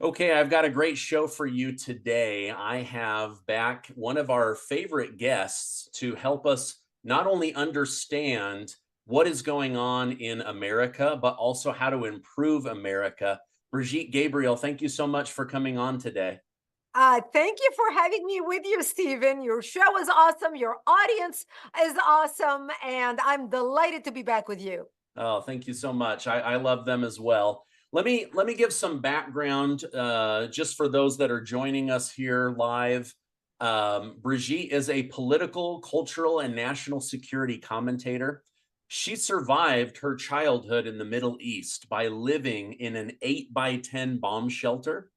Okay, I've got a great show for you today. I have back one of our favorite guests to help us not only understand what is going on in America, but also how to improve America. Brigitte Gabriel, thank you so much for coming on today. Thank you for having me with you, Stephen. Your show is awesome. Your audience is awesome. And I'm delighted to be back with you. Oh, thank you so much. I love them as well. Let me give some background just for those that are joining us here live. Brigitte is a political, cultural, and national security commentator. She survived her childhood in the Middle East by living in an 8 by 10 bomb shelter.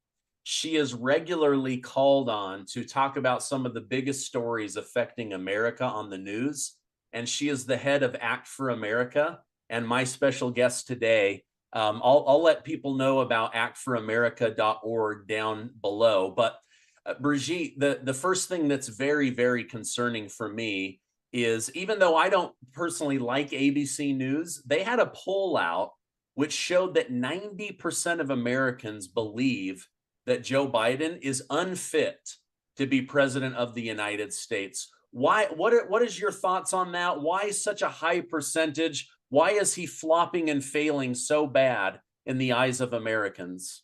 She is regularly called on to talk about some of the biggest stories affecting America on the news. And she is the head of Act for America and my special guest today. I'll let people know about actforamerica.org down below. But Brigitte, the first thing that's very, very concerning for me is even though I don't personally like ABC News, they had a poll out which showed that 90% of Americans believe that Joe Biden is unfit to be president of the United States. Why? What is your thoughts on that? Why such a high percentage? Why is he flopping and failing so bad in the eyes of Americans?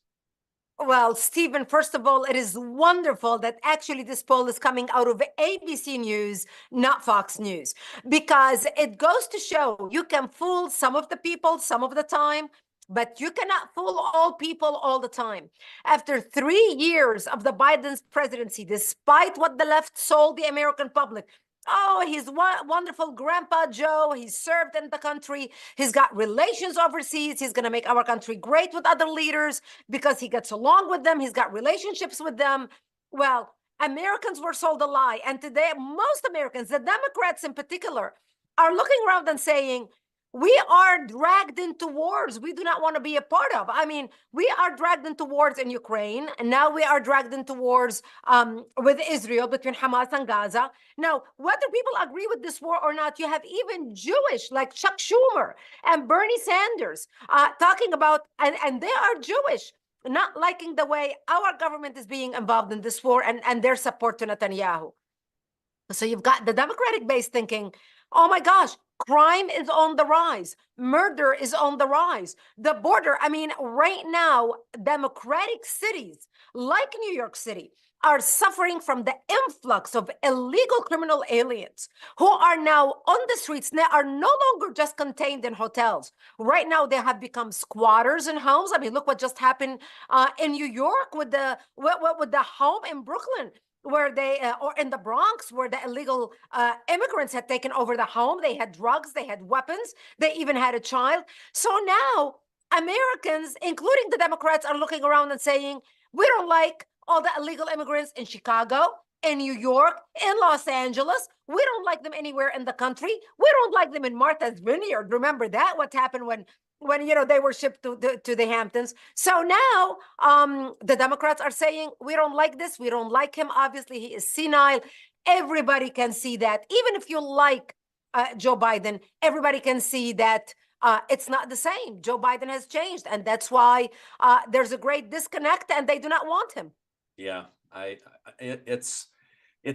Well, Stephen, first of all, it is wonderful that actually this poll is coming out of ABC News, not Fox News, because it goes to show you can fool some of the people some of the time, but you cannot fool all people all the time. After 3 years of the Biden's presidency, despite what the left sold the American public, oh, he's wonderful Grandpa Joe. He's served in the country. He's got relations overseas. He's going to make our country great with other leaders because he gets along with them. He's got relationships with them. Well, Americans were sold a lie. And today, most Americans, the Democrats in particular, are looking around and saying, we are dragged into wars we do not want to be a part of. I mean, we are dragged into wars in Ukraine, and now we are dragged into wars with Israel between Hamas and Gaza. Now, whether people agree with this war or not, you have even Jewish like Chuck Schumer and Bernie Sanders talking about, and they are Jewish, not liking the way our government is being involved in this war and their support to Netanyahu. So you've got the Democratic base thinking, oh my gosh, crime is on the rise. Murder is on the rise. The border, I mean, right now, democratic cities like New York City are suffering from the influx of illegal criminal aliens who are now on the streets. They are no longer just contained in hotels. Right now, they have become squatters in homes. I mean, look what just happened in New York with the home in Brooklyn, where they or in the Bronx, where the illegal immigrants had taken over the home. They had drugs, they had weapons, they even had a child. So now Americans, including the Democrats, are looking around and saying, we don't like all the illegal immigrants in Chicago, in New York, in Los Angeles. We don't like them anywhere in the country. We don't like them in Martha's Vineyard. Remember that? What happened when they were shipped to the Hamptons. So now the Democrats are saying, we don't like this. We don't like him. Obviously, he is senile. Everybody can see that. Even if you like Joe Biden, everybody can see that it's not the same. Joe Biden has changed. And that's why there's a great disconnect and they do not want him. Yeah, it's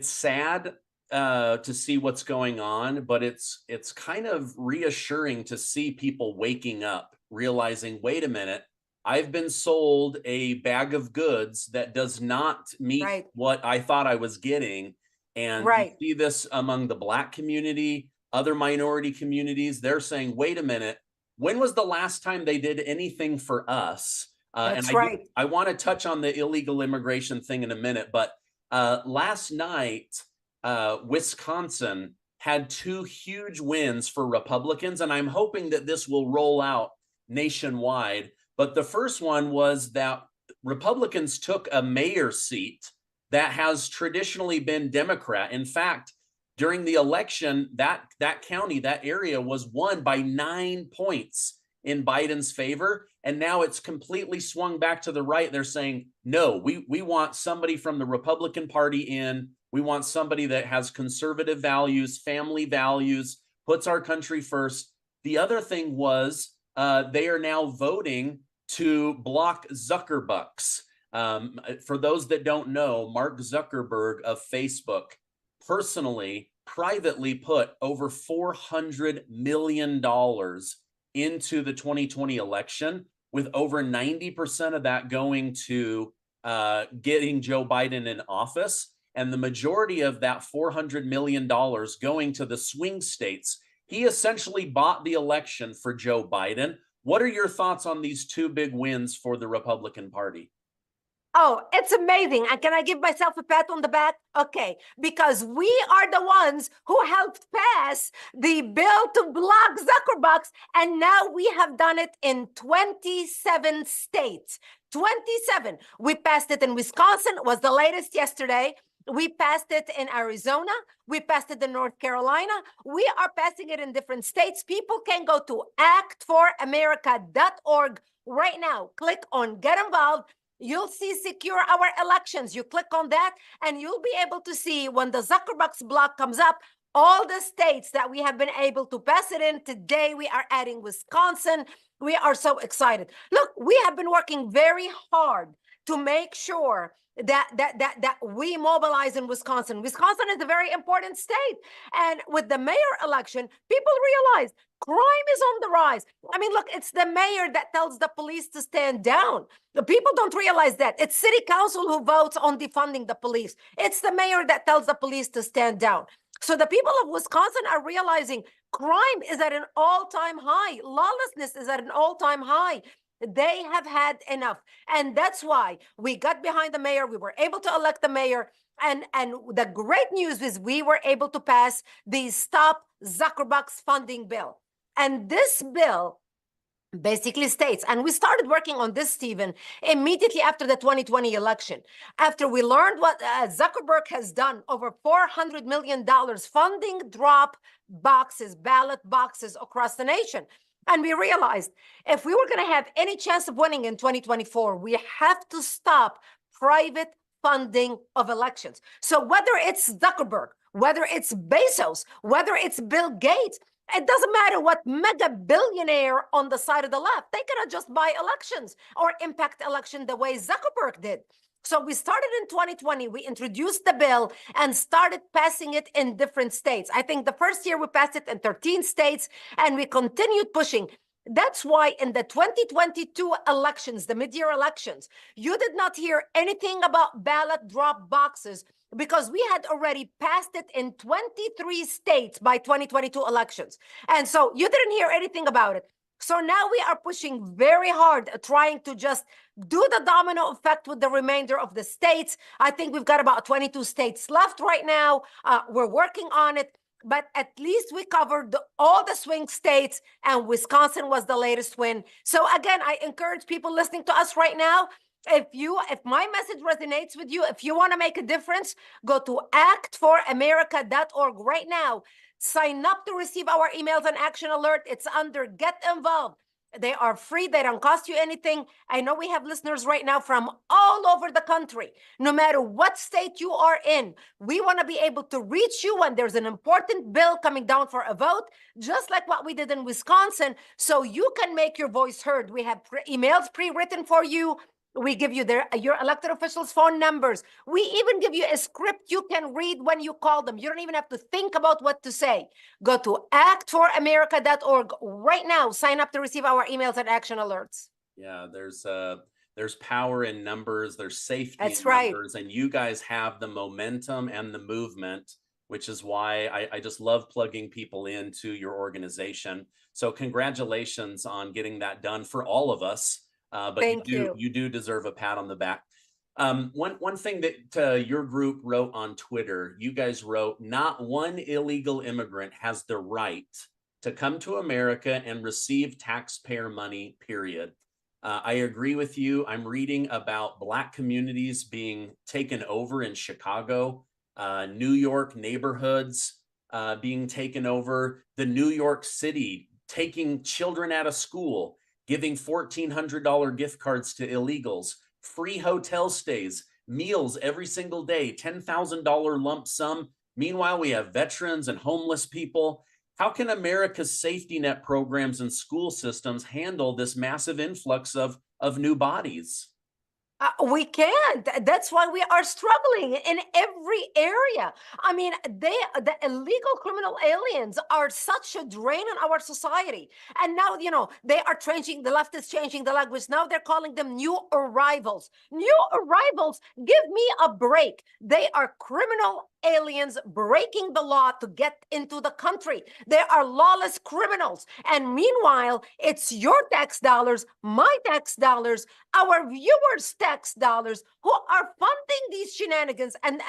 sad to see what's going on, but it's kind of reassuring to see people waking up, realizing, wait a minute, I've been sold a bag of goods that does not meet Right. what I thought I was getting. And you Right. see this among the Black community, other minority communities. They're saying, wait a minute, when was the last time they did anything for us? And That's right. I want to touch on the illegal immigration thing in a minute, but last night, Wisconsin had two huge wins for Republicans, and I'm hoping that this will roll out nationwide. But the first one was that Republicans took a mayor seat that has traditionally been Democrat. In fact, during the election, that county, that area was won by 9 points in Biden's favor. And now it's completely swung back to the right. They're saying, no, we want somebody from the Republican Party in. We want somebody that has conservative values, family values, puts our country first. The other thing was they are now voting to block ZuckerBucks. For those that don't know, Mark Zuckerberg of Facebook personally, privately put over $400 million into the 2020 election, with over 90% of that going to getting Joe Biden in office, and the majority of that $400 million going to the swing states. He essentially bought the election for Joe Biden. What are your thoughts on these two big wins for the Republican Party? Oh, it's amazing. And can I give myself a pat on the back? Okay, because we are the ones who helped pass the bill to block ZuckerBucks, and now we have done it in 27 states. 27. We passed it in Wisconsin, was the latest yesterday. We passed it in Arizona. We passed it in North Carolina. We are passing it in different states. People can go to actforamerica.org right now. Click on Get Involved. You'll see Secure Our Elections. You click on that, and you'll be able to see when the ZuckerBucks block comes up, all the states that we have been able to pass it in. Today, we are adding Wisconsin. We are so excited. Look, we have been working very hard to make sure that we mobilize in Wisconsin. Wisconsin is a very important state. And with the mayor election, people realize crime is on the rise. I mean, look, it's the mayor that tells the police to stand down. The people don't realize that. It's city council who votes on defunding the police. It's the mayor that tells the police to stand down. So the people of Wisconsin are realizing crime is at an all-time high. Lawlessness is at an all-time high. They have had enough. And that's why we got behind the mayor. We were able to elect the mayor. And the great news is we were able to pass the Stop ZuckerBucks funding bill. And this bill basically states, and we started working on this, Stephen, immediately after the 2020 election, after we learned what Zuckerberg has done, over $400 million funding drop boxes, ballot boxes across the nation. And we realized if we were going to have any chance of winning in 2024, we have to stop private funding of elections. So whether it's Zuckerberg, whether it's Bezos, whether it's Bill Gates, it doesn't matter what mega billionaire on the side of the left, they cannot just buy elections or impact election the way Zuckerberg did. So we started in 2020, we introduced the bill and started passing it in different states. I think the first year we passed it in 13 states, and we continued pushing. That's why in the 2022 elections, the mid-year elections, you did not hear anything about ballot drop boxes, because we had already passed it in 23 states by 2022 elections. And so you didn't hear anything about it. So now we are pushing very hard, trying to just do the domino effect with the remainder of the states. I think we've got about 22 states left right now. We're working on it, but at least we covered all the swing states, and Wisconsin was the latest win. So again, I encourage people listening to us right now, if my message resonates with you, if you want to make a difference, go to actforamerica.org right now. Sign up to receive our emails and action alert. It's under Get Involved. They are free. They don't cost you anything. I know we have listeners right now from all over the country. No matter what state you are in, we want to be able to reach you when there's an important bill coming down for a vote, just like what we did in Wisconsin, so you can make your voice heard. We have emails pre-written for you. We give you your elected officials' phone numbers. We even give you a script you can read when you call them. You don't even have to think about what to say. Go to actforamerica.org right now. Sign up to receive our emails and action alerts. Yeah, there's power in numbers. There's safety That's in right. numbers, and you guys have the momentum and the movement, which is why I just love plugging people into your organization. So congratulations on getting that done for all of us. But Thank you. You do deserve a pat on the back. One thing that your group wrote on Twitter, you guys wrote, not one illegal immigrant has the right to come to America and receive taxpayer money, period. I agree with you. I'm reading about Black communities being taken over in Chicago, New York neighborhoods being taken over, the New York City taking children out of school, giving $1,400 gift cards to illegals, free hotel stays, meals every single day, $10,000 lump sum. Meanwhile, we have veterans and homeless people. How can America's safety net programs and school systems handle this massive influx of new bodies? We can't. That's why we are struggling in every area. I mean, the illegal criminal aliens are such a drain on our society. And now, they are changing, the left is changing the language. Now they're calling them new arrivals. New arrivals, give me a break. They are criminal aliens breaking the law to get into the country. They are lawless criminals. And meanwhile, it's your tax dollars, my tax dollars, our viewers' tax dollars who are funding these shenanigans and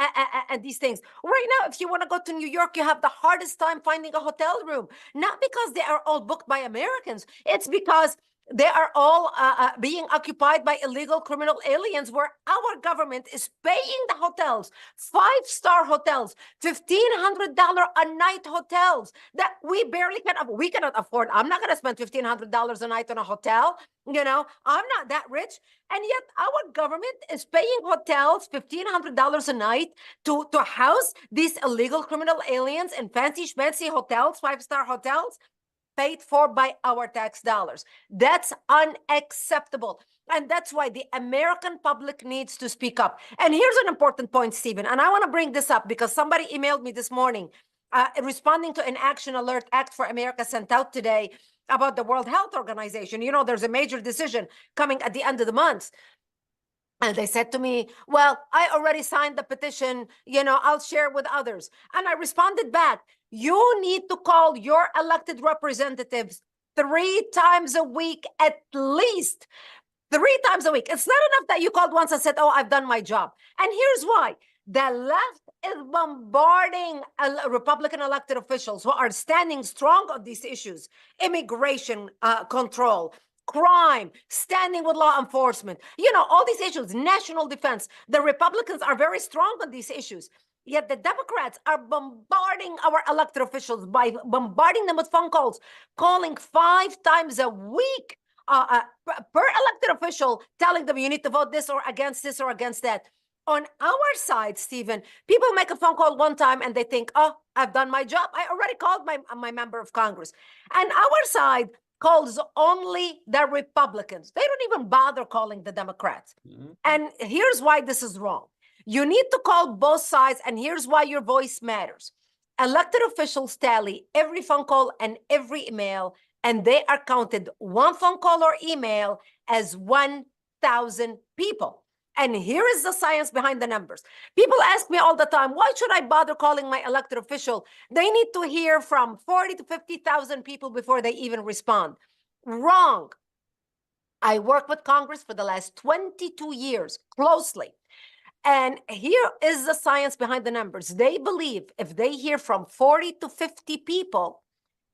these things. Right now, if you want to go to New York, you have the hardest time finding a hotel room, not because they are all booked by Americans. It's because they are all being occupied by illegal criminal aliens, where our government is paying the hotels, 5-star hotels, $1,500 a night hotels that we barely we cannot afford. I'm not going to spend $1,500 a night on a hotel. I'm not that rich. And yet our government is paying hotels $1,500 a night to house these illegal criminal aliens in fancy schmancy hotels, 5-star hotels, paid for by our tax dollars. That's unacceptable. And that's why the American public needs to speak up. And here's an important point, Stephen, and I want to bring this up because somebody emailed me this morning responding to an Action Alert Act for America sent out today about the World Health Organization. There's a major decision coming at the end of the month. And they said to me, well, I already signed the petition, I'll share with others. And I responded back, you need to call your elected representatives 3 times a week, at least 3 times a week. It's not enough that you called once and said, oh, I've done my job. And here's why. The left is bombarding Republican elected officials who are standing strong on these issues: immigration control, crime, standing with law enforcement, all these issues, national defense. The Republicans are very strong on these issues. Yet the Democrats are bombarding our elected officials by bombarding them with phone calls, calling 5 times a week per elected official, telling them you need to vote this or against that. On our side, Stephen, people make a phone call one time and they think, oh, I've done my job. I already called my member of Congress. And our side calls only the Republicans. They don't even bother calling the Democrats. Mm-hmm. And here's why this is wrong. You need to call both sides, and here's why your voice matters. Elected officials tally every phone call and every email, and they are counted one phone call or email as 1,000 people. And here is the science behind the numbers. People ask me all the time, why should I bother calling my elected official? They need to hear from 40 to 50,000 people before they even respond. Wrong. I worked with Congress for the last 22 years closely. And here is the science behind the numbers. They believe if they hear from 40 to 50 people,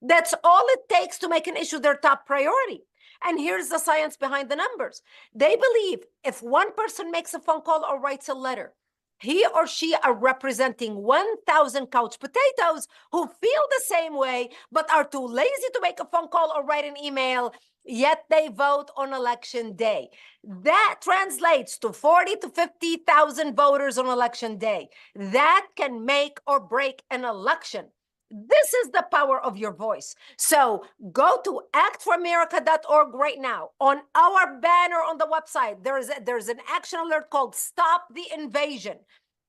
that's all it takes to make an issue their top priority. And here's the science behind the numbers. They believe if one person makes a phone call or writes a letter, he or she are representing 1,000 couch potatoes who feel the same way, but are too lazy to make a phone call or write an email, yet they vote on election day. That translates to 40 to 50,000 voters on election day. That can make or break an election. This is the power of your voice. So go to actforamerica.org right now. On our banner on the website, there's an action alert called Stop the Invasion.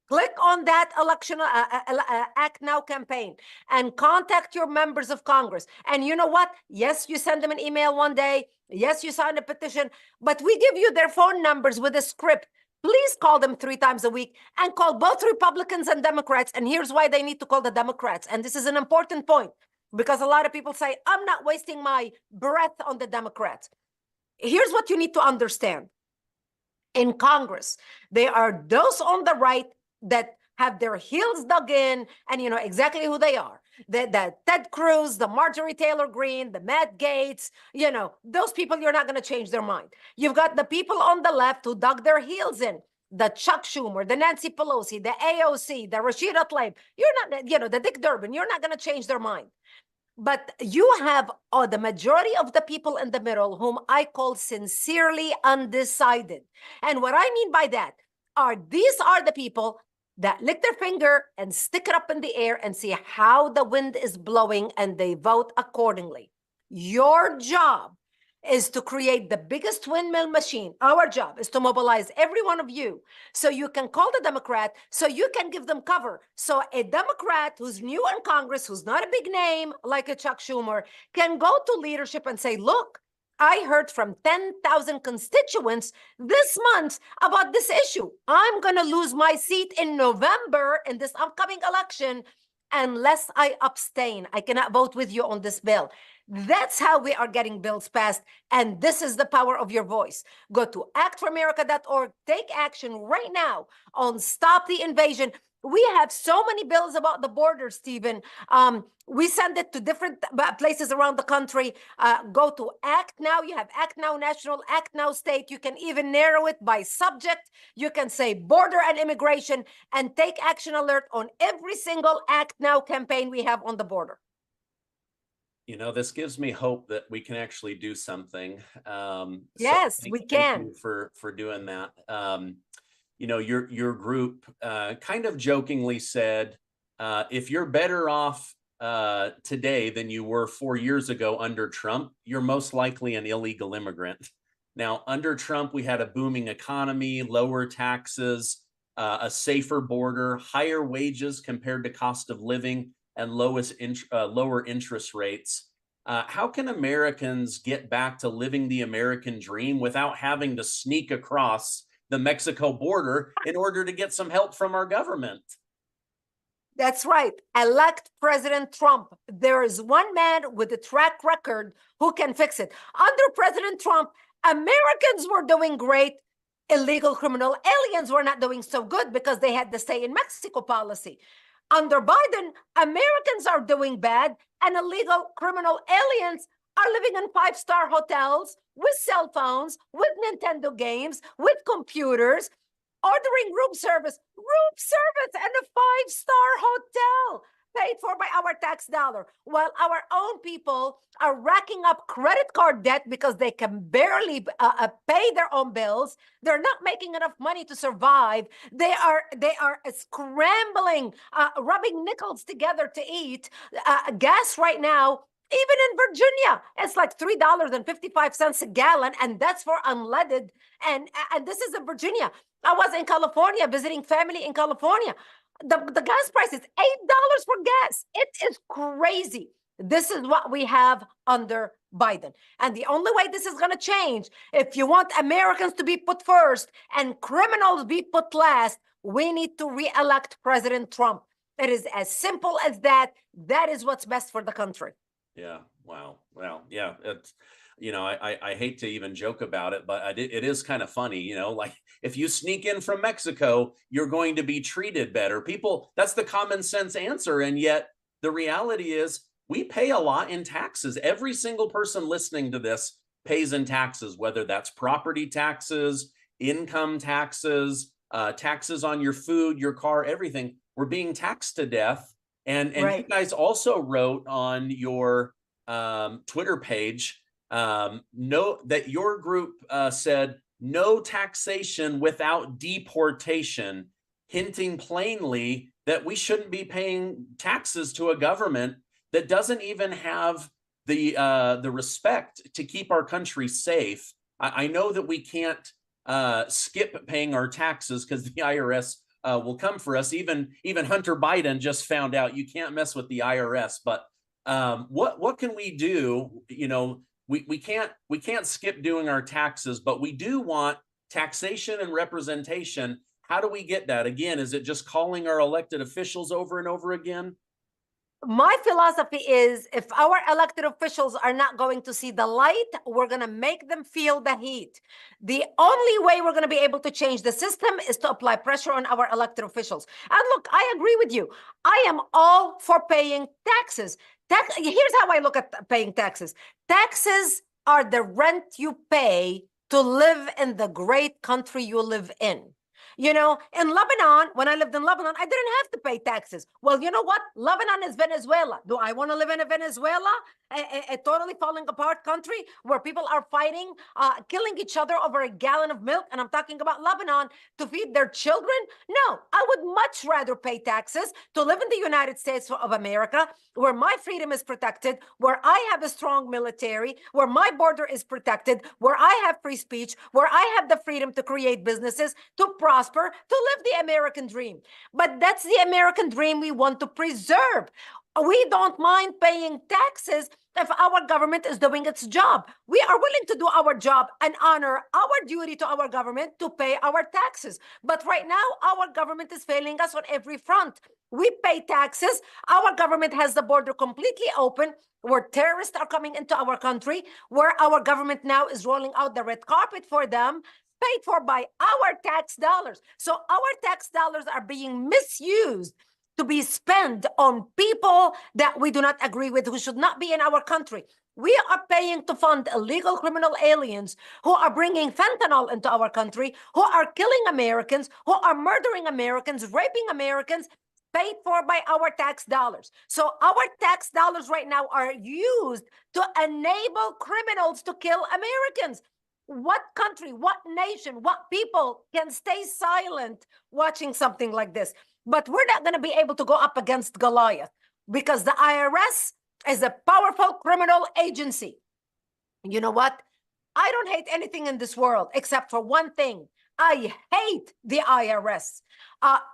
Click on that election Act Now campaign and contact your members of Congress. And you know what? Yes, you send them an email one day. Yes, you sign a petition, but we give you their phone numbers with a script. Please call them 3 times a week and call both Republicans and Democrats. And here's why they need to call the Democrats. And this is an important point because a lot of people say, I'm not wasting my breath on the Democrats. Here's what you need to understand. In Congress, there are those on the right that have their heels dug in, and you know exactly who they are. The Ted Cruz, the Marjorie Taylor Greene, the Matt Gaetz, those people, you're not going to change their mind. You've got the people on the left who dug their heels in, the Chuck Schumer, the Nancy Pelosi, the AOC, the Rashida Tlaib. You're not, the Dick Durbin, you're not going to change their mind. But you have the majority of the people in the middle whom I call sincerely undecided. And what I mean by that these are the people that lick their finger and stick it up in the air and see how the wind is blowing, and they vote accordingly. Your job is to create the biggest windmill machine. Our job is to mobilize every one of you so you can call the Democrat, so you can give them cover. So a Democrat who's new in Congress, who's not a big name like a Chuck Schumer, can go to leadership and say, look, I heard from 10,000 constituents this month about this issue. I'm going to lose my seat in November in this upcoming election unless I abstain. I cannot vote with you on this bill. That's how we are getting bills passed. And this is the power of your voice. Go to actforamerica.org. Take action right now on Stop the Invasion. We have so many bills about the border, Stephen. We send it to different places around the country. Go to Act Now. You have Act Now National, Act Now State. You can even narrow it by subject. You can say border and immigration and take action alert on every single Act Now campaign we have on the border. You know, this gives me hope that we can actually do something. Yes, we can. Thank you for doing that. You know, your group kind of jokingly said, if you're better off today than you were 4 years ago under Trump, you're most likely an illegal immigrant. Now, under Trump, we had a booming economy, lower taxes, a safer border, higher wages compared to cost of living, and lower interest rates. How can Americans get back to living the American dream without having to sneak across the Mexico border in order to get some help from our government? That's right. Elect President Trump. There is one man with a track record who can fix it. Under President Trump, Americans were doing great. Illegal criminal aliens were not doing so good because they had the stay in Mexico policy. Under Biden, Americans are doing bad, and illegal criminal aliens are living in five-star hotels with cell phones, with Nintendo games, with computers, ordering room service and a five-star hotel paid for by our tax dollar, while our own people are racking up credit card debt because they can barely pay their own bills. They're not making enough money to survive. They are scrambling, rubbing nickels together to eat. Gas right now, even in Virginia, it's like $3.55 a gallon, and that's for unleaded. And this is in Virginia. I was in California visiting family in California. The gas price is $8 for gas. It is crazy. This is what we have under Biden. And the only way this is going to change, if you want Americans to be put first and criminals be put last, we need to re-elect President Trump. It is as simple as that. That is what's best for the country. Yeah. Wow. Well, yeah. It's, you know, I hate to even joke about it, but it is kind of funny, you know, like if you sneak in from Mexico, you're going to be treated better. People, that's the common sense answer. And yet the reality is we pay a lot in taxes. Every single person listening to this pays in taxes, whether that's property taxes, income taxes, taxes on your food, your car, everything. We're being taxed to death. And right. You guys also wrote on your Twitter page, that your group said no taxation without deportation, hinting plainly that we shouldn't be paying taxes to a government that doesn't even have the respect to keep our country safe. I know that we can't skip paying our taxes because the IRS will come for us. Even Hunter Biden just found out you can't mess with the IRS. But what can we do? You know, we can't skip doing our taxes, but we do want taxation and representation. How do we get that? Again, is it just calling our elected officials over and over again? My philosophy is if our elected officials are not going to see the light, we're going to make them feel the heat. The only way we're going to be able to change the system is to apply pressure on our elected officials. And look, I agree with you. I am all for paying taxes. Here's how I look at paying taxes. Taxes are the rent you pay to live in the great country you live in. You know, in Lebanon, when I lived in Lebanon, I didn't have to pay taxes. Well, you know what? Lebanon is Venezuela. Do I want to live in a Venezuela, a totally falling apart country where people are fighting, killing each other over a gallon of milk? And I'm talking about Lebanon, to feed their children? No, I would much rather pay taxes to live in the United States of America, where my freedom is protected, where I have a strong military, where my border is protected, where I have free speech, where I have the freedom to create businesses, to prosper, to live the American dream. But that's the American dream we want to preserve. We don't mind paying taxes if our government is doing its job. We are willing to do our job and honor our duty to our government to pay our taxes. But right now, our government is failing us on every front. We pay taxes. Our government has the border completely open, where terrorists are coming into our country, where our government now is rolling out the red carpet for them, paid for by our tax dollars. So our tax dollars are being misused to be spent on people that we do not agree with, who should not be in our country. We are paying to fund illegal criminal aliens who are bringing fentanyl into our country, who are killing Americans, who are murdering Americans, raping Americans, paid for by our tax dollars. So our tax dollars right now are used to enable criminals to kill Americans. What country, what nation, what people can stay silent watching something like this? But we're not going to be able to go up against Goliath, because the IRS is a powerful criminal agency. You know what? I don't hate anything in this world except for one thing. I hate the IRS.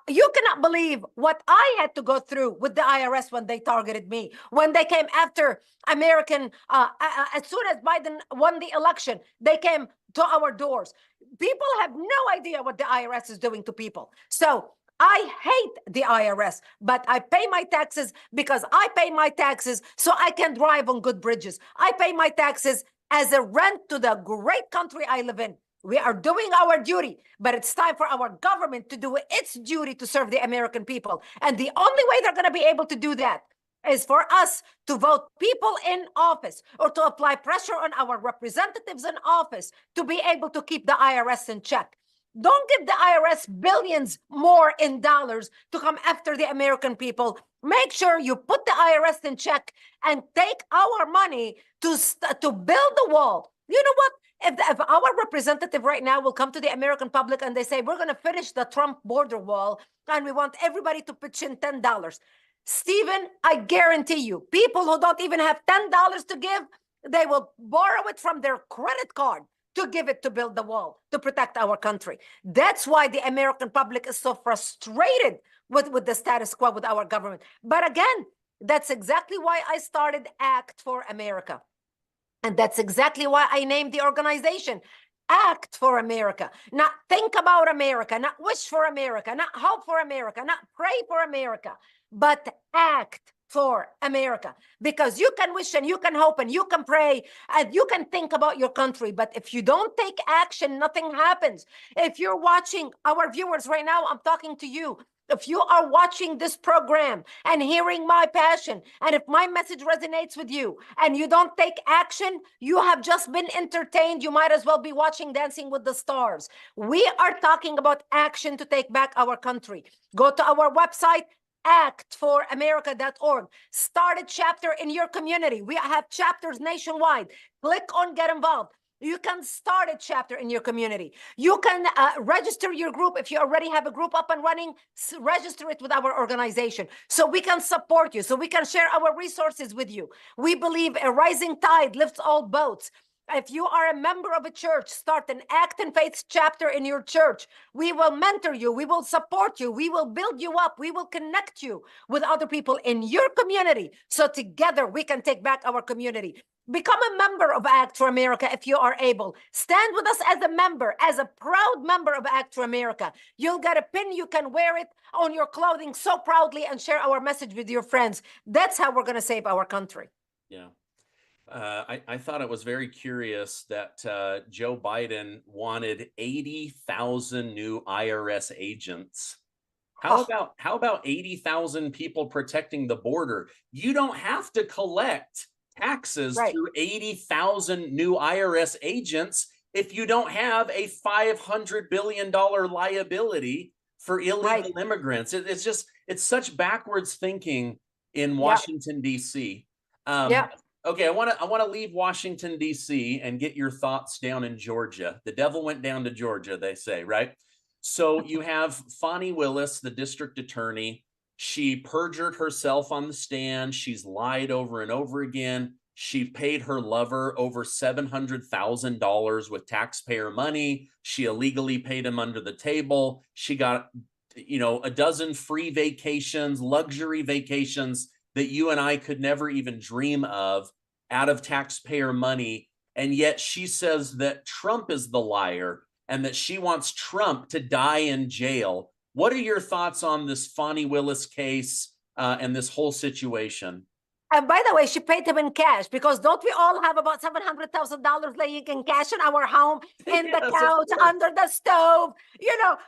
You cannot believe what I had to go through with the IRS when they targeted me, when they came after American, as soon as Biden won the election, they came to our doors. People have no idea what the IRS is doing to people. So I hate the IRS, but I pay my taxes because I pay my taxes so I can drive on good bridges. I pay my taxes as a rent to the great country I live in. We are doing our duty, but it's time for our government to do its duty to serve the American people. And the only way they're going to be able to do that is for us to vote people in office, or to apply pressure on our representatives in office to be able to keep the IRS in check. Don't give the IRS billions more in dollars to come after the American people. Make sure you put the IRS in check and take our money to build the wall. You know what? If our representative right now will come to the American public and they say, we're going to finish the Trump border wall and we want everybody to pitch in $10. Stephen, I guarantee you, people who don't even have $10 to give, they will borrow it from their credit card to give it to build the wall, to protect our country. That's why the American public is so frustrated with the status quo with our government. But again, that's exactly why I started Act for America. And that's exactly why I named the organization Act for America. Not think about America, not wish for America, not hope for America, not pray for America, but act for America. Because you can wish and you can hope and you can pray and you can think about your country, but if you don't take action, nothing happens. If you're watching, our viewers right now, I'm talking to you. If you are watching this program and hearing my passion, and if my message resonates with you and you don't take action, you have just been entertained. You might as well be watching Dancing with the Stars. We are talking about action to take back our country. Go to our website, actforamerica.org. Start a chapter in your community. We have chapters nationwide. Click on Get Involved. You can start a chapter in your community. You can register your group. If you already have a group up and running, register it with our organization so we can support you, so we can share our resources with you. We believe a rising tide lifts all boats. If you are a member of a church, start an Act in Faith chapter in your church. We will mentor you. We will support you. We will build you up. We will connect you with other people in your community so together we can take back our community. Become a member of Act for America if you are able. Stand with us as a member, as a proud member of Act for America. You'll get a pin. You can wear it on your clothing so proudly and share our message with your friends. That's how we're going to save our country. Yeah. I thought it was very curious that Joe Biden wanted 80,000 new IRS agents. How about 80,000 people protecting the border? You don't have to collect taxes through 80,000 new IRS agents if you don't have a $500 billion liability for illegal immigrants? It's such backwards thinking in Washington, D.C. Okay, I want to leave Washington, D.C. and get your thoughts down in Georgia. The devil went down to Georgia, they say, right? So you have Fani Willis, the district attorney. She perjured herself on the stand. She's lied over and over again. She paid her lover over $700,000 with taxpayer money. She illegally paid him under the table. She got, a dozen free vacations, luxury vacations that you and I could never even dream of out of taxpayer money. And yet she says that Trump is the liar and that she wants Trump to die in jail. What are your thoughts on this Fani Willis case and this whole situation? And by the way, she paid him in cash, because don't we all have about $700,000 laying in cash in our home, in the couch, under the stove? Who's got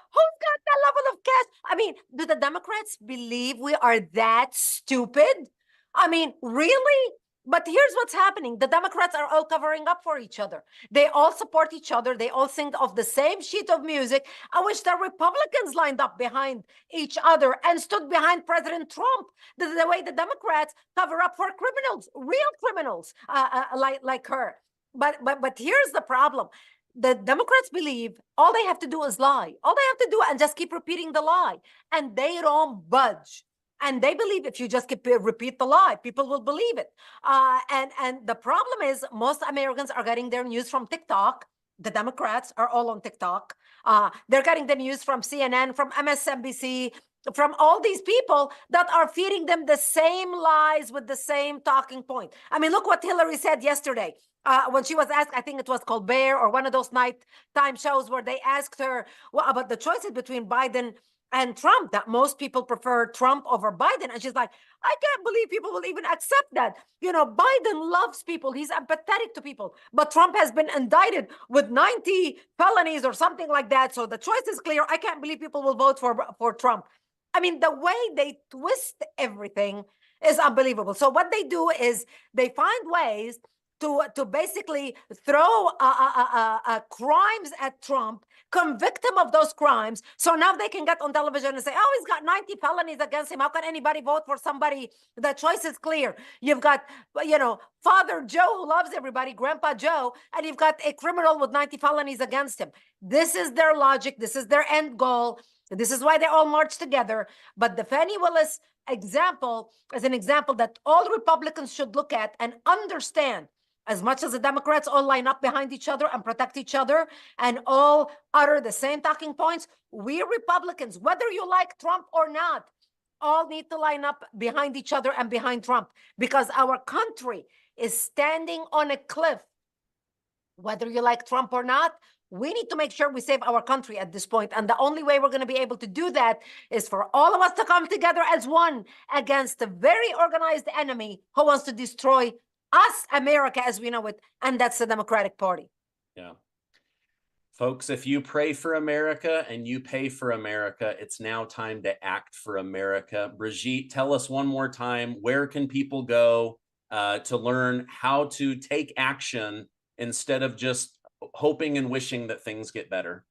that level of cash? I mean, do the Democrats believe we are that stupid? I mean, really? But here's what's happening. The Democrats are all covering up for each other. They all support each other. They all sing of the same sheet of music. I wish the Republicans lined up behind each other and stood behind President Trump the way the Democrats cover up for criminals, real criminals like her. But here's the problem. The Democrats believe all they have to do is lie. All they have to do and just keep repeating the lie. And they don't budge. And they believe if you just repeat the lie, people will believe it. And the problem is most Americans are getting their news from TikTok. The Democrats are all on TikTok. They're getting the news from CNN, from MSNBC, from all these people that are feeding them the same lies with the same talking point. I mean, look what Hillary said yesterday. When she was asked, I think it was Colbert or one of those nighttime shows where they asked her about the choices between Biden and Trump, that most people prefer Trump over Biden. And she's like, I can't believe people will even accept that. Biden loves people. He's empathetic to people. But Trump has been indicted with 90 felonies or something like that. So the choice is clear. I can't believe people will vote for Trump. I mean, the way they twist everything is unbelievable. So what they do is they find ways to basically throw crimes at Trump, convict him of those crimes. So now they can get on television and say, oh, he's got 90 felonies against him. How can anybody vote for somebody? The choice is clear. You've got, Father Joe who loves everybody, Grandpa Joe, and you've got a criminal with 90 felonies against him. This is their logic. This is their end goal. This is why they all march together. But the Fani Willis example is an example that all Republicans should look at and understand. As much as the Democrats all line up behind each other and protect each other and all utter the same talking points, we Republicans, whether you like Trump or not, all need to line up behind each other and behind Trump, because our country is standing on a cliff. Whether you like Trump or not, we need to make sure we save our country at this point. And the only way we're going to be able to do that is for all of us to come together as one against a very organized enemy who wants to destroy us, America, as we know it, and that's the Democratic Party. Yeah. Folks, if you pray for America and you pay for America, it's now time to act for America. Brigitte, tell us one more time, where can people go to learn how to take action instead of just hoping and wishing that things get better?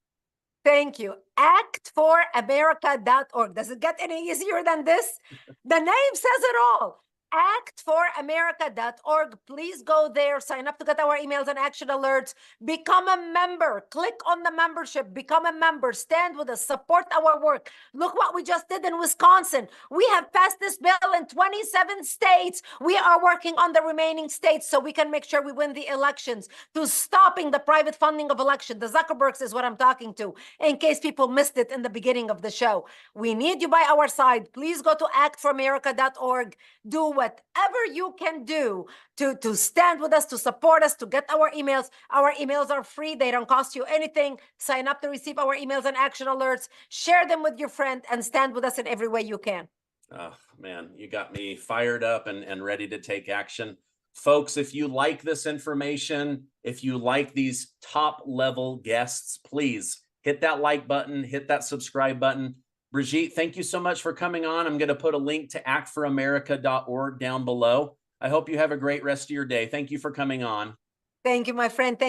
Thank you. actforamerica.org. Does it get any easier than this? The name says it all. actforamerica.org. Please go there, sign up to get our emails and action alerts, become a member, click on the membership, become a member, stand with us, support our work. Look what we just did in Wisconsin. We have passed this bill in 27 states. We are working on the remaining states so we can make sure we win the elections, to stopping the private funding of election. The ZuckerBucks is what I'm talking to, in case people missed it in the beginning of the show. We need you by our side. Please go to actforamerica.org. Do whatever you can do to stand with us, to support us, to get our emails. Our emails are free. They don't cost you anything. Sign up to receive our emails and action alerts. Share them with your friend and stand with us in every way you can. Oh, man, you got me fired up and ready to take action. Folks, if you like this information, if you like these top level guests, please hit that like button, hit that subscribe button. Brigitte, thank you so much for coming on. I'm going to put a link to actforamerica.org down below. I hope you have a great rest of your day. Thank you for coming on. Thank you, my friend. Thank